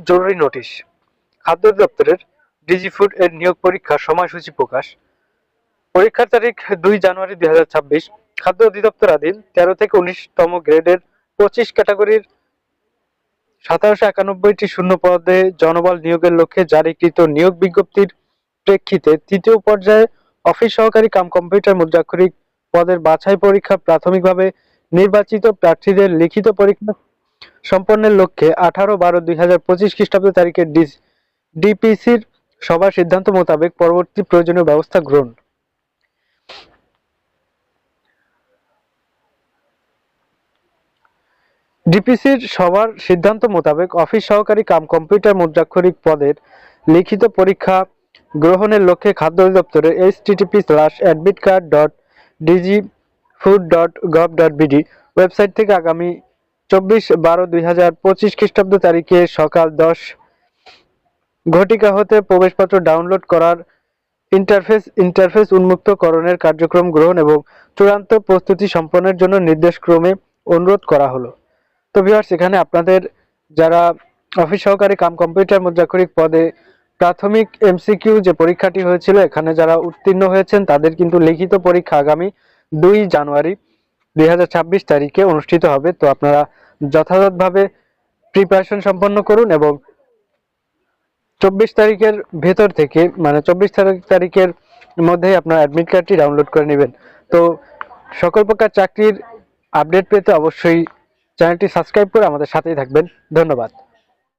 জরুরি নোটিশ। খাদ্য অধিদপ্তরের ডিজি ফুড এর নিয়োগ পরীক্ষার সময়সূচি প্রকাশ। পরীক্ষার তারিখ 2 জানুয়ারি 2026। খাদ্য অধিদপ্তরাধীন 13 থেকে 19তম গ্রেডের 25 ক্যাটাগরির 1791টি শূন্য পদে জনবল নিয়োগের লক্ষ্যে জারিকৃত নিয়োগ বিজ্ঞপ্তির প্রেক্ষিতে তৃতীয় পর্যায়ে অফিস সহকারী কাম কম্পিউটার মুদ্রাক্ষরিক পদের বাছাই পরীক্ষা প্রাথমিকভাবে নির্বাচিত প্রার্থীদের লিখিত পরীক্ষা সম্পন্নের লক্ষ্যে 18/12/2025 খ্রিস্টাব্দ তারিখে ডিপিসির সভার সিদ্ধান্ত মোতাবেক পরবর্তী প্রয়োজনীয় ব্যবস্থা গ্রহণ। ডিপিসির সভার সিদ্ধান্ত মোতাবেক অফিস সহকারী কাম কম্পিউটার মুদ্রাক্ষরিক পদের লিখিত পরীক্ষা গ্রহণের লক্ষ্যে খাদ্য অধিদপ্তরের http://admitcard.dgfood.gov.bd ওয়েবসাইট থেকে আগামী 24/12/2025 খ্রিস্টাব্দ তারিখে সকাল 10 ঘটিকা হতে প্রবেশপত্র ডাউনলোড করার ইন্টারফেস উন্মুক্তকরণের কার্যক্রম গ্রহণ এবং চূড়ান্ত প্রস্তুতি সম্পন্নের জন্য নির্দেশক্রমে অনুরোধ করা হলো। তো ভিউয়ার্স, এখানে আপনাদের যারা অফিস সহকারী কাম কম্পিউটার মুদ্রাক্ষরিক পদে প্রাথমিক এমসিকিউ যে পরীক্ষাটি হয়েছিল, এখানে যারা উত্তীর্ণ হয়েছেন তাদের কিন্তু লিখিত পরীক্ষা আগামী 2 জানুয়ারি 2026 তারিখে অনুষ্ঠিত হবে। তো আপনারা যথাযথভাবে প্রিপারেশন সম্পন্ন করুন এবং 24 তারিখের ভেতর থেকে মানে 24 তারিখের মধ্যেই আপনার অ্যাডমিট কার্ডটি ডাউনলোড করে নেবেন। তো সকল প্রকার চাকরির আপডেট পেতে অবশ্যই চ্যানেলটি সাবস্ক্রাইব করে আমাদের সাথেই থাকবেন। ধন্যবাদ।